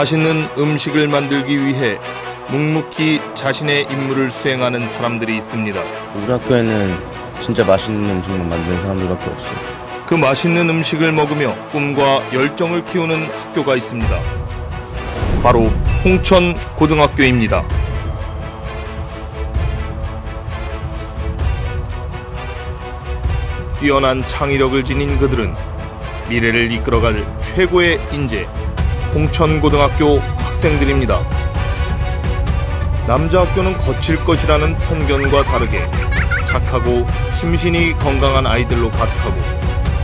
맛있는 음식을 만들기 위해 묵묵히 자신의 임무를 수행하는 사람들이 있습니다. 우리 학교에는 진짜 맛있는 음식만 만드는 사람들밖에 없어요. 그 맛있는 음식을 먹으며 꿈과 열정을 키우는 학교가 있습니다. 바로 홍천고등학교입니다. 뛰어난 창의력을 지닌 그들은 미래를 이끌어갈 최고의 인재, 홍천고등학교 학생들입니다. 남자 학교는 거칠 것이라는 편견과 다르게 착하고 심신이 건강한 아이들로 가득하고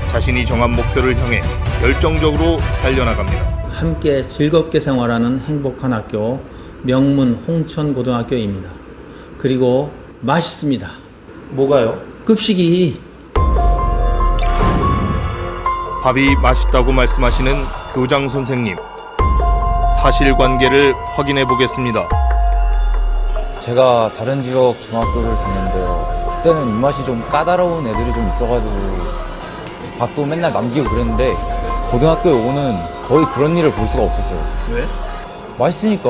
자신이 정한 목표를 향해 열정적으로 달려나갑니다. 함께 즐겁게 생활하는 행복한 학교, 명문 홍천고등학교입니다. 그리고 맛있습니다. 뭐가요? 급식이. 밥이 맛있다고 말씀하시는 교장 선생님. 사실관계를 확인해 보겠습니다. 제가 다른 지역 중학교를 다녔는데요. 그때는 입맛이 좀 까다로운 애들이 좀 있어가지고 밥도 맨날 남기고 그랬는데 고등학교에 오는 거의 그런 일을 볼 수가 없었어요. 왜? 맛있으니까.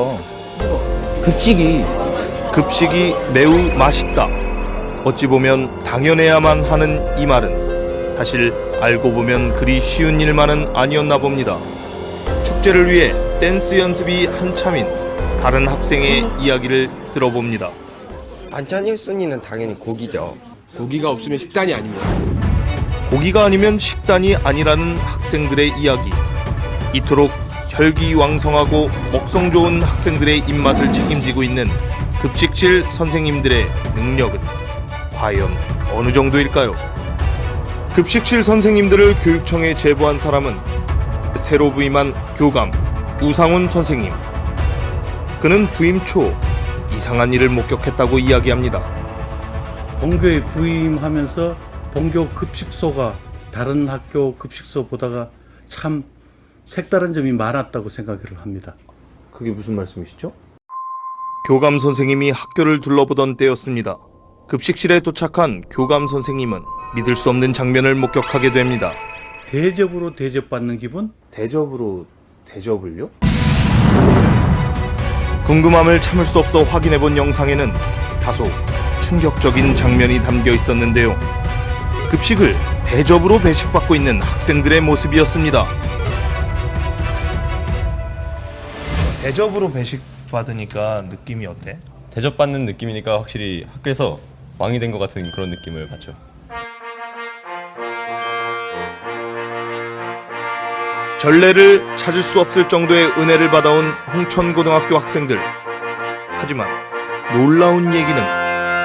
급식이. 급식이 매우 맛있다. 어찌 보면 당연해야만 하는 이 말은 사실 알고 보면 그리 쉬운 일만은 아니었나 봅니다. 축제를 위해 댄스 연습이 한참인 다른 학생의 이야기를 들어봅니다. 반찬 1순위는 당연히 고기죠. 고기가 없으면 식단이 아닙니다. 고기가 아니면 식단이 아니라는 학생들의 이야기. 이토록 혈기왕성하고 먹성 좋은 학생들의 입맛을 책임지고 있는 급식실 선생님들의 능력은 과연 어느 정도일까요? 급식실 선생님들을 교육청에 제보한 사람은 새로 부임한 교감 우상훈 선생님. 그는 부임 초 이상한 일을 목격했다고 이야기합니다. 본교에 부임하면서 본교 급식소가 다른 학교 급식소보다가 참 색다른 점이 많았다고 생각을 합니다. 그게 무슨 말씀이시죠? 교감 선생님이 학교를 둘러보던 때였습니다. 급식실에 도착한 교감 선생님은 믿을 수 없는 장면을 목격하게 됩니다. 대접으로 대접받는 기분? 대접으로 대접을요? 궁금함을 참을 수 없어 확인해본 영상에는 다소 충격적인 장면이 담겨 있었는데요. 급식을 대접으로 배식받고 있는 학생들의 모습이었습니다. 대접으로 배식받으니까 느낌이 어때? 대접받는 느낌이니까 확실히 학교에서 왕이 된 것 같은 그런 느낌을 받죠. 전례를 찾을 수 없을 정도의 은혜를 받아온 홍천고등학교 학생들. 하지만 놀라운 얘기는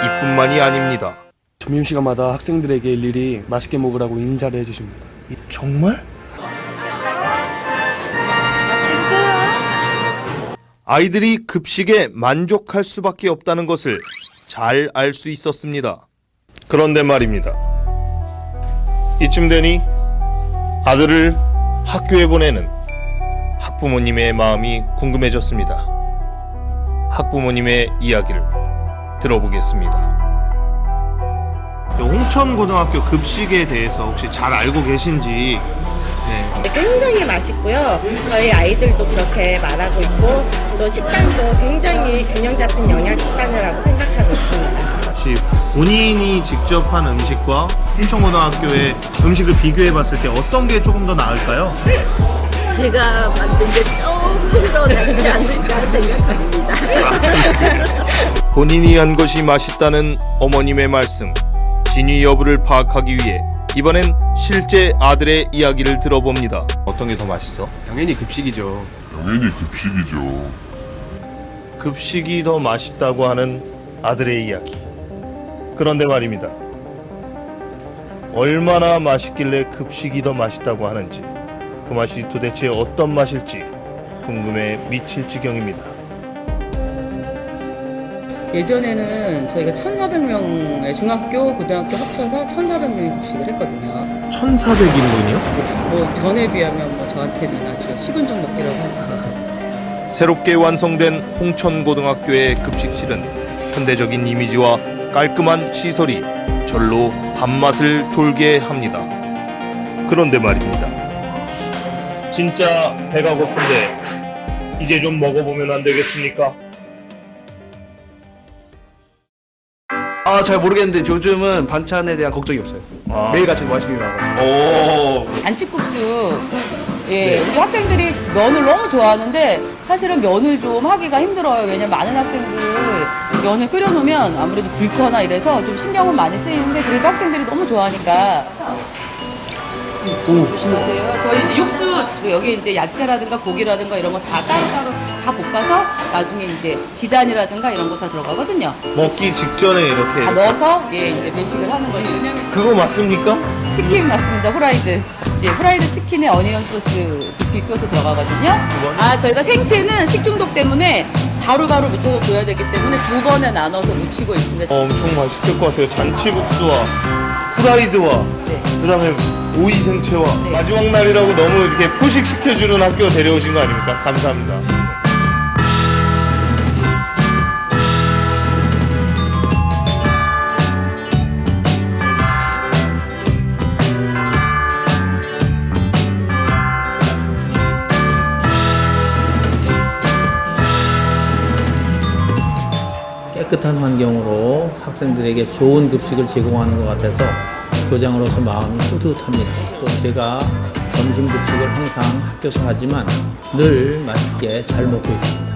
이뿐만이 아닙니다. 점심시간마다 학생들에게 일일이 맛있게 먹으라고 인사를 해주십니다. 정말? 아이들이 급식에 만족할 수밖에 없다는 것을 잘 알 수 있었습니다. 그런데 말입니다. 이쯤 되니 아들을 학교에 보내는 학부모님의 마음이 궁금해졌습니다. 학부모님의 이야기를 들어보겠습니다. 홍천고등학교 급식에 대해서 혹시 잘 알고 계신지? 굉장히 맛있고요. 저희 아이들도 그렇게 말하고 있고 또 식단도 굉장히 균형 잡힌 영양 식단이라고 생각하고 있습니다. 혹시 본인이 직접 한 음식과 홍천고등학교의 음식을 비교해 봤을 때 어떤 게 조금 더 나을까요? 제가 만든 게 조금 더 낫지 않을까 생각합니다. 본인이 한 것이 맛있다는 어머님의 말씀. 진위 여부를 파악하기 위해 이번엔 실제 아들의 이야기를 들어봅니다. 어떤 게 더 맛있어? 당연히 급식이죠. 급식이 더 맛있다고 하는 아들의 이야기. 그런데 말입니다. 얼마나 맛있길래 급식이 더 맛있다고 하는지, 그 맛이 도대체 어떤 맛일지 궁금해 미칠 지경입니다. 예전에는 저희가 1,400명의 중학교, 고등학교 합쳐서 1,400명의 급식을 했거든요. 1,400인분이요? 뭐 전에 비하면 뭐 저한테는 아주 식은죽 먹기라고 할 수 있어요. 새롭게 완성된 홍천고등학교의 급식실은 현대적인 이미지와 깔끔한 시설이 절로 밥맛을 돌게 합니다. 그런데 말입니다. 진짜 배가 고픈데 이제 좀 먹어보면 안 되겠습니까? 잘 모르겠는데 요즘은 반찬에 대한 걱정이 없어요. 매일같이 맛있는 게 나와가지고. 오. 안치국수. 예, 우리 학생들이 면을 너무 좋아하는데 사실은 면을 좀 하기가 힘들어요. 왜냐면 많은 학생들 면을 끓여놓으면 아무래도 굵거나 이래서 좀 신경은 많이 쓰이는데 그래도 학생들이 너무 좋아하니까. 보세요. 저희 이제 육수 여기 이제 야채라든가 고기라든가 이런 거 다 따로따로 다 볶아서 나중에 이제 지단이라든가 이런 거 다 들어가거든요. 먹기 직전에 이렇게 다 넣어서 예 이제 배식을 하는 거죠. 왜냐면 그거 맞습니까? 치킨 맞습니다. 후라이드. 예, 후라이드 치킨에 어니언 소스, 디픽 소스 들어가거든요. 저희가 생채는 식중독 때문에 바로바로 묻혀서 줘야 되기 때문에 2번에 나눠서 묻히고 있습니다. 엄청 맛있을 것 같아요. 잔치국수와 후라이드와 네. 그다음에 오이 생채와 네. 마지막 날이라고 너무 이렇게 포식시켜주는 학교 데려오신 거 아닙니까? 감사합니다. 깨끗한 환경으로 학생들에게 좋은 급식을 제공하는 것 같아서 교장으로서 마음이 뿌듯합니다. 또 제가 점심 급식을 항상 학교에서 하지만 늘 맛있게 잘 먹고 있습니다.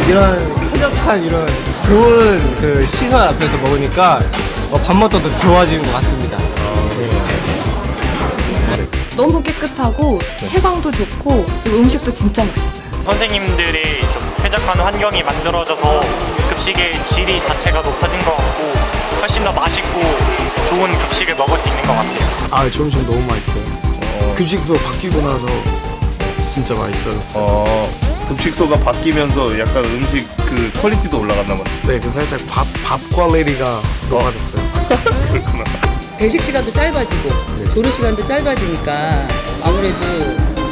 이런 쾌적한 이런 좋은 그 시설 앞에서 먹으니까 밥맛도 더 좋아지는 것 같습니다. 너무 깨끗하고 채광도 좋고 그리고 음식도 진짜 맛있어요. 선생님들이 좀 쾌적한 환경이 만들어져서 급식의 질이 자체가 높아진 것 같고 훨씬 더 맛있고 좋은 급식을 먹을 수 있는 것 같아요. 점심 너무 맛있어요. 급식소 바뀌고 나서 진짜 맛있어졌어요. 급식소가 바뀌면서 약간 음식 그 퀄리티도 올라갔나 봐요. 네, 그 살짝 밥 퀄리티가 높아졌어요. 그렇구나. 배식 시간도 짧아지고 조리 시간도 짧아지니까 아무래도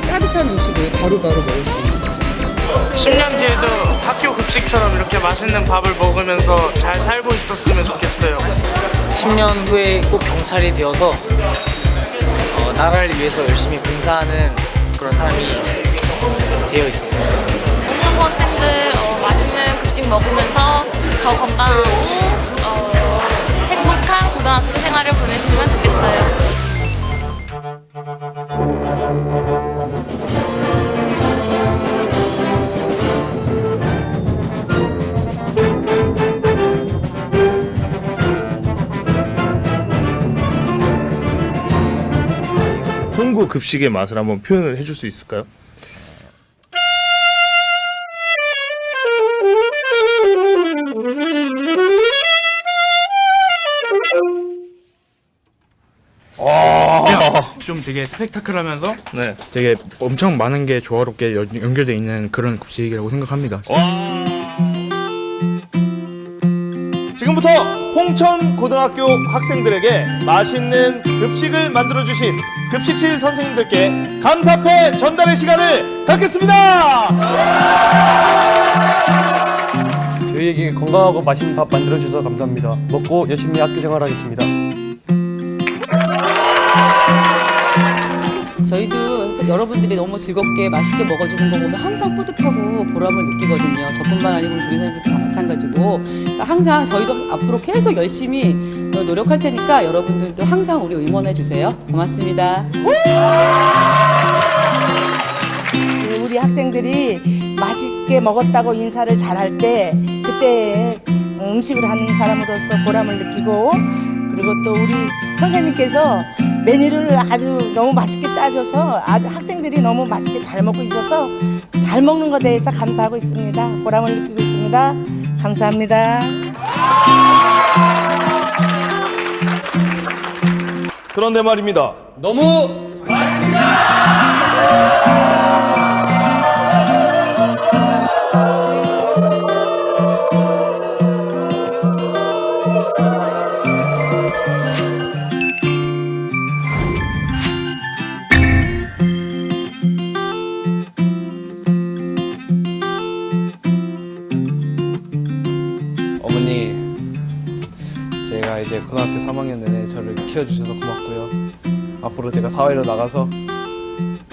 따뜻한 음식을 바로바로 먹을 수 있는 거죠. 10년 뒤에도 학교 급식처럼 이렇게 맛있는 밥을 먹으면서 잘 살고 있었으면 좋겠어요. 10년 후에 꼭 경찰이 되어서 나라를 위해서 열심히 봉사하는 그런 사람이 되어 있었으면 좋겠습니다. 중고학생들 맛있는 급식 먹으면서 더 건강하고 행복한 고등학교 생활을 보냈으면 좋겠어요. 홍구 급식의 맛을 한번 표현을 해줄 수 있을까요? 좀 되게 스펙타클하면서 네. 되게 엄청 많은 게 조화롭게 연결되어 있는 그런 급식이라고 생각합니다. 지금부터 홍천고등학교 학생들에게 맛있는 급식을 만들어주신 급식실 선생님들께 감사패 전달의 시간을 갖겠습니다. 저희에게 건강하고 맛있는 밥 만들어주셔서 감사합니다. 먹고 열심히 학교 생활하겠습니다. 저희도 여러분들이 너무 즐겁게 맛있게 먹어주는 거 보면 항상 뿌듯하고 보람을 느끼거든요. 저뿐만 아니고 우리 조리사님도 다 마찬가지고 그러니까 항상 저희도 앞으로 계속 열심히 노력할 테니까 여러분들도 항상 우리 응원해 주세요. 고맙습니다. 우리 학생들이 맛있게 먹었다고 인사를 잘할 때 그때 음식을 하는 사람으로서 보람을 느끼고 그리고 또 우리 선생님께서 메뉴를 아주 너무 맛있게 짜줘서 아주 학생들이 너무 맛있게 잘 먹고 있어서 잘 먹는 것에 대해서 감사하고 있습니다. 보람을 느끼고 있습니다. 감사합니다. 그런데 말입니다. 너무 제가 이제 고등학교 3학년 내내 저를 키워주셔서 고맙고요. 앞으로 제가 사회로 나가서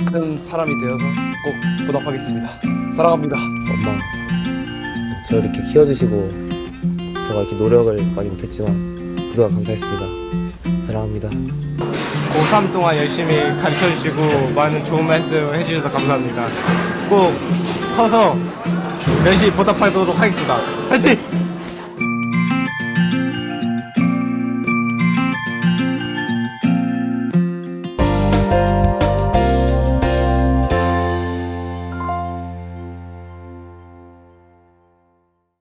큰 사람이 되어서 꼭 보답하겠습니다. 사랑합니다. 엄마, 저 이렇게 키워주시고 제가 이렇게 노력을 많이 못했지만 그동안 감사했습니다. 사랑합니다. 고3 동안 열심히 가르쳐주시고 많은 좋은 말씀 해주셔서 감사합니다. 꼭 커서 열심히 보답하도록 하겠습니다. 화이팅!